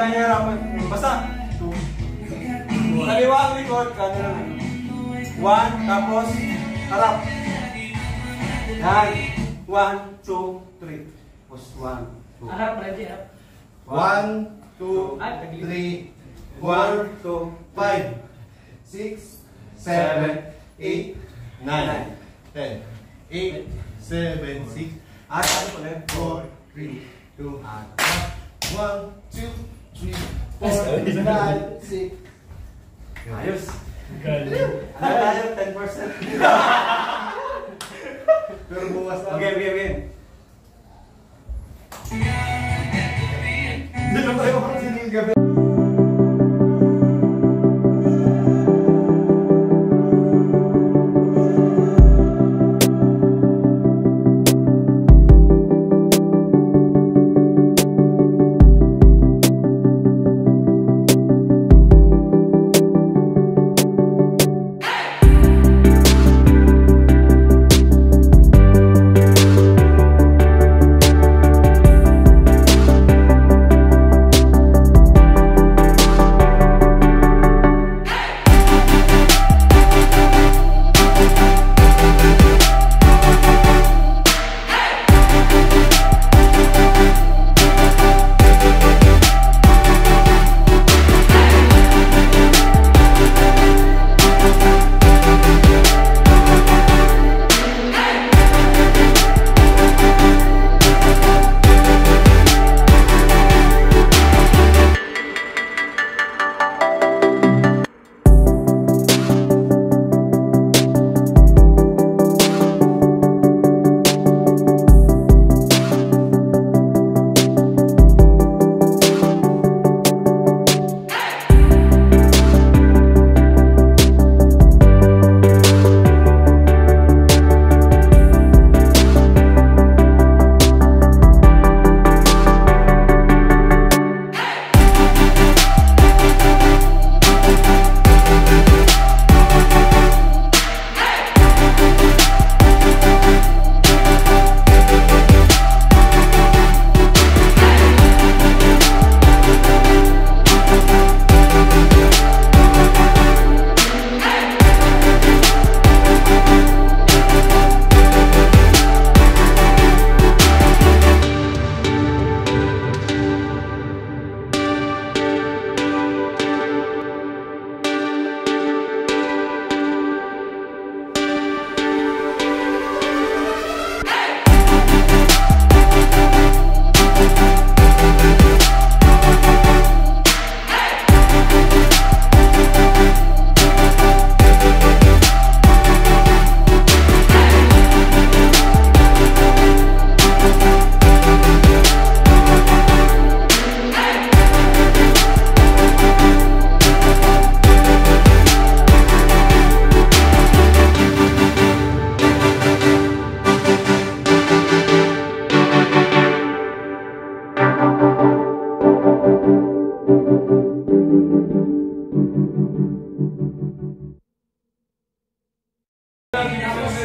tayo hirapan. Basta. 2. Kaliwa ang likod. Kanan. 1, tapos harap. Yan. 1, 2, 3. Tapos 1, 2. Harap, ready, harap. 1, 2, 3, 4, 5, 6, 7, 8, 9, 10, 8, 7, 6, 4, 3, 2, 1, 2, 3, 4, 5, 6. Ayos. Galing. Ano tayo? 10%. Pero bukas lang. Okay. Hindi na tayo makasinig gabi.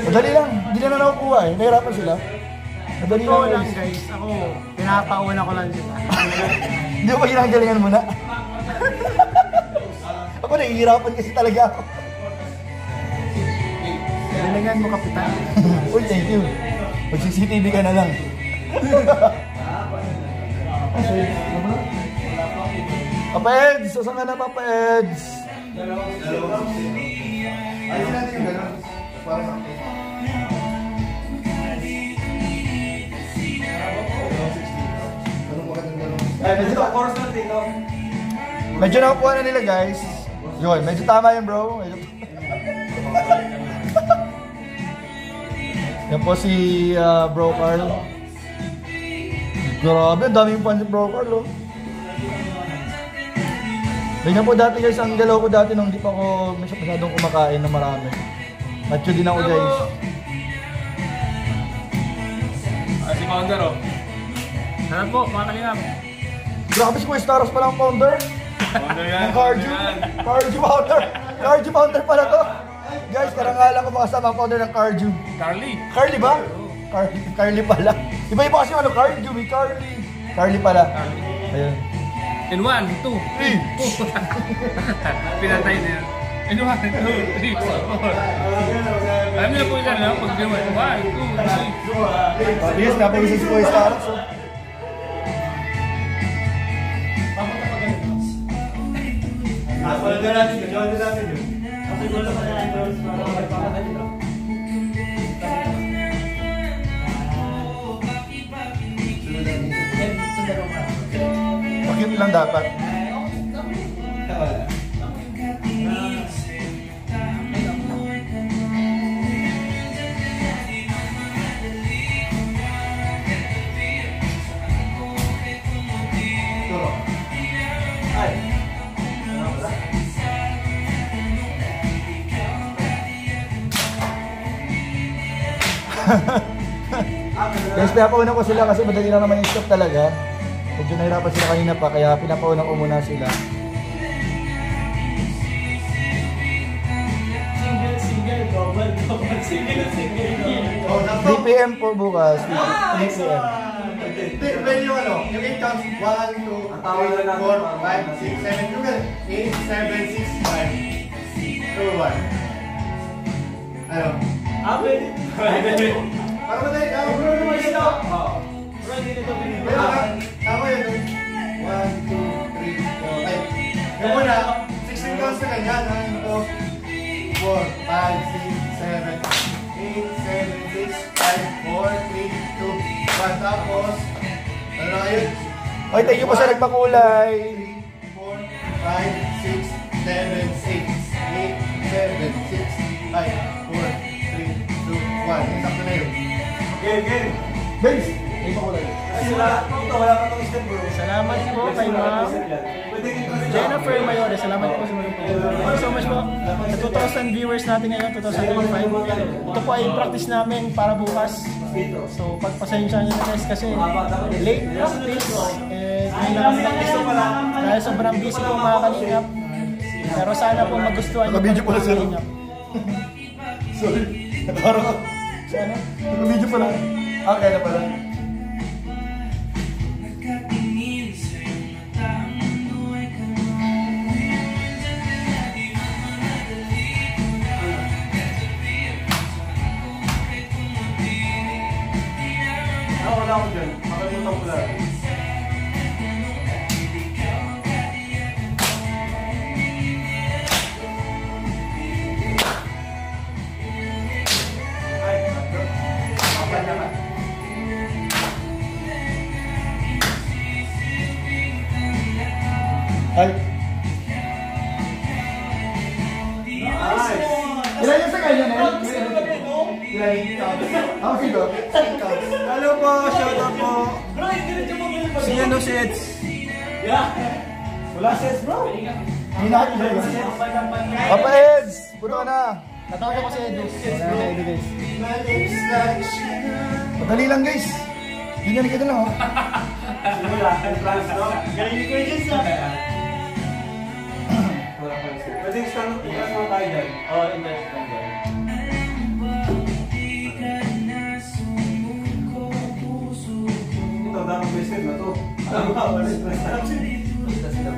Madali lang, hindi na nakukuha eh. Nahirapan sila. Madali lang guys. Ako, pinapauna ko lang sila. Hindi mo ba ginagalingan mo na? Ako nahihirapan kasi talaga ako. Galingan mo, kapitan. Uy, thank you. Mag-CCTV ka na lang. Papa Eds! Saan ka na, Papa Eds? Ayun natin yung gano'n. Parang medyo nakakuha na nila guys. Yun, medyo tama yun bro. Yan po si Bro Carl. Grabe, ang daming fans si Bro Carl oh. Ganyan po dati guys, ang galaw ko dati nung di pa ako masyadong kumakain ng marami. Macho din ako guys. Si Founder oh. Sarap po, mga kalingap. Grabe si Kuya Staros pala ang founder. Founder yan. Cardio. Cardio founder. Cardio founder pala to. Guys, karangalan ko makasama ang founder ng Cardio. Carly. Carly ba? Carly pala. Iba-iba kasi ano, Cardio, may Carly. Carly pala. Ayun. In 1, 2, 3, 4. Pinatay na yan. In 1, 2, 3, 4. Alam niyo na po ilan lang pag gawin. 1, 2, 3. Yes, napag-isip si Kuya Staros. Napalagyan natin yun. Gawin natin yun. Bakit lang dapat? Guys, pinapauna ko sila kasi madali lang naman yung stop talaga. Medyo nahirapan sila kanina pa, kaya pinapauna ko muna sila. Oh, 3 PM po bukas. 3 PM. Pwede yung ano, yung 8 counts, 1, 2, 3, 4, 5, 6, 7, yung 8, 7, 6, 5, 2, 1. Ano? Pwede. Para madali, bro naman yun. Tama yun. 1, 2, 3, 4, 5. Yung muna, 16 counts na ganyan. 1, 2, 4, 5, 6, 7, 8, 7, 6, 5, 4, 3, 2, 1. Tapos, ano na kayo? Okay, thank you po sa nagpakulay. 3, 4, 5, 6, 7, 8, 7, 6, 5, 4, 3, 2, 1. Sakto na yun. Game. Guys, nagpakulay. Kasi wala pa itong step bro. Salamat po kay Ma'am Jennifer Mayores. Salamat po sa mga po. Thank you so much po. Sa 2,000 viewers natin ngayon, 2025. Ito po ay practice namin para bukas. So, pagpasensya nyo na guys kasi late practice. Kailangan practice dahil sobrang busy po mga kalingap. Pero sana po magustuhan nyo. Naka-video pala sila. Kalingap. Sorry. Parang Sana? naka-video pala. Kaya na pala. Wala ako dyan. Makalimutan ko lang. Ay. Ilan yung sa kanya na yun? Ilan yung counts? Ako sigo? Hello po, shoutout po. Si ano si Eds? Wala si Eds bro. Hindi na ako sigo. Papa Eds! Puno ka na. Tatawag ako si Edu. Wala na Edu guys. Madali lang guys. Ganyan ka lang oh. Wala, France no? Galing ko yun sa... Pwede start mo tayo dyan. Oo, invest lang dyan. Ito, dapat question na to.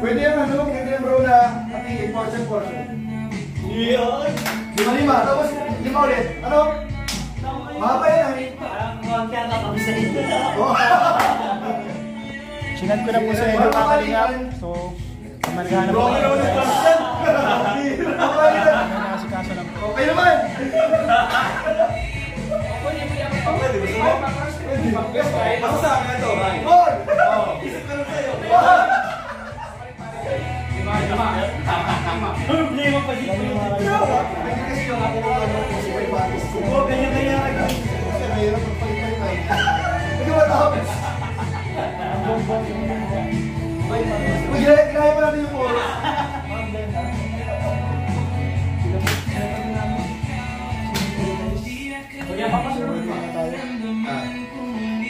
Pwede yung ano, pwede yung bro na pati portion. Yun! 5. Tapos 5 ulit. Ano? Mahaba yan eh. Sinad ko na po sa Edu mga kalingap. So, kamargahan na po kayo. Nakasikaso lang po. Okay naman. Pwede, gusto mo? Ako sa akin ito, Ryan. Isip ka lang sa'yo. Problema pa dito. Pwede kasi yung akin ng ano, kasi may batis. Oo, ganyan-ganyan. Kasi mahirap magpalit-palit. Hindi ba tapos? Ginaya pa natin yung oras.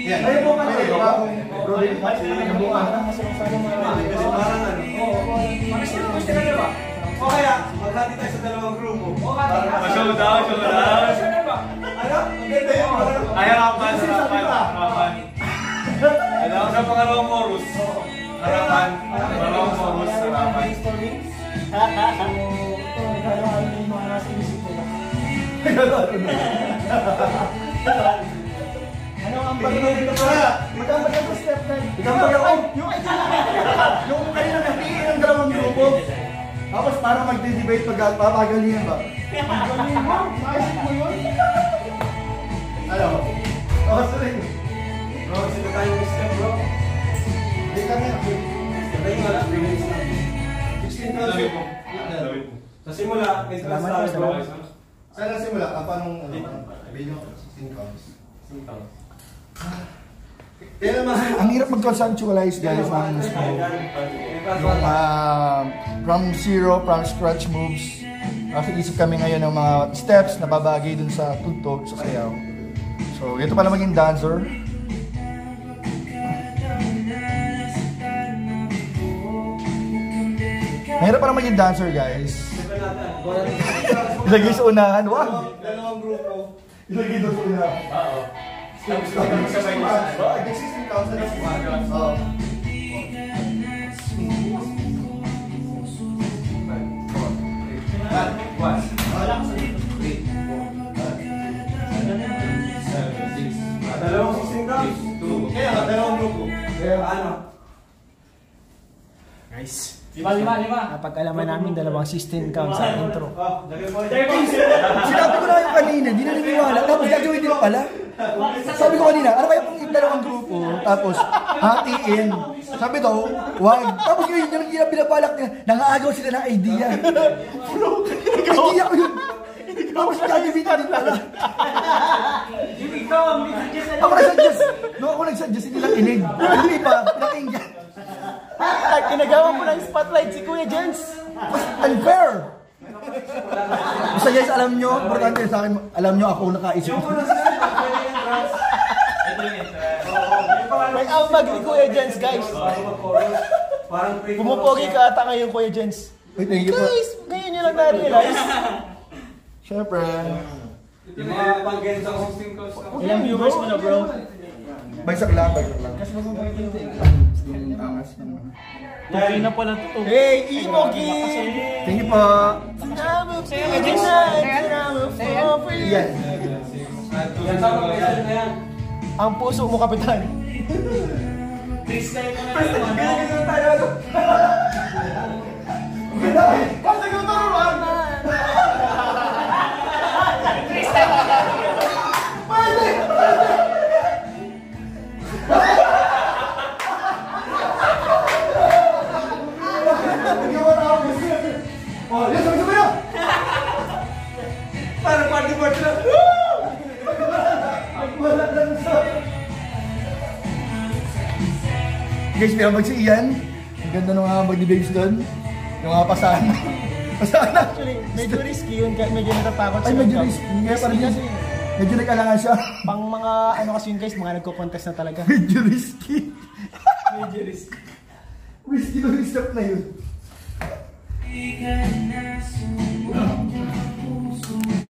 Yan. Ayun po pala yung bagong Brody. Nabuka na. Parang ano? O kaya, maghati tayo sa dalawang grupo. Showdown. Ano? Ang ganda yun. Ay, harapan. Ano? Sa pangalawang chorus. Harapan. Marong focus sa harapan. Nagkakaroon yung mga nasa isip ko lang. Ano ang pag-ibig ko pala? Magkambag ako step 9. Magkambag ako. Yung kanina napiin ng dalawang grupo. Tapos parang magde-debate papagalingan ba? Ang galing mo. Naisip mo yun? Ano? Oh, sorry. Bro, sino tayong step, bro? Hindi kami. Tayo nga lang, 3 minutes lang. 16 counts. Sa simula, may class tayo, bro. Saan na simula? Paano video? 16 counts. 16 counts. Kailan mas Ang hirap mag-conceptualize guys ng smoke. Yung from zero, from scratch moves. Kasi isip kami ngayon ng mga steps na babagay dun sa tugtog, sa sayaw. So, ito pala maging dancer. Mahirap pala maging dancer guys. Ilagay sa unahan, wag! dalawang grupo? Ilagay doon sa unahan. Oo. Tapos sabay niya. Oh, 16 counts na lang. Oh. Dalawang 16 counts. Kaya nga, dalawang grupo. Kaya ano? Guys, Lima. napag-alaman namin dalawang 16 counts sa intro. Sinabi ko na yung kanina, di na naniniwala. Tapos gagawin din pala. Sabi ko kanina, ano kaya kung dalawang grupo, tapos hatiin. Sabi daw, wag. Tapos ngayon yung hindi na pinabalak nila, nangaagaw sila ng idea. Bro, idea ko yun. Tapos gagawin din pala. Ako nagsuggest. Nung ako nagsuggest, hindi lang inig. Hindi pa, pinakinggan. Kinagawa mo ng spotlight si Kuya Jens. Unfair! Basta guys, alam nyo, importante sa akin, alam nyo ako nakaisip. May ambag ni Kuya Jens, guys. Parang Pumupogi ka ata ngayon, Kuya Jens. Wait, thank you po. Guys, ngayon nyo lang na-realize. Siyempre. Yung mga pang-gain sa 16 counts na. Ilang viewers mo na, bro? Bagsak lang, bagsak lang. Tuloy na pala ito. Hey, Imogi! Thank you po. Yan. Yan, tama yan. Yan. Ang puso mo, kapitan. Oh, yes, sabi na. Parang party board na. Wala lang sa... Guys, pinabag si Ian. Ang ganda ng mga mag-debates doon. Yung mga pasahan. Pasahan na. Actually, medyo risky yun. Medyo natatakot Ay, siya. medyo risky. Kaya parang Kasi medyo nag-alangan siya. pang mga ano kasi yun guys, mga nagko-contest na talaga. Medyo risky. Medyo risky. Risky na yung step na yun.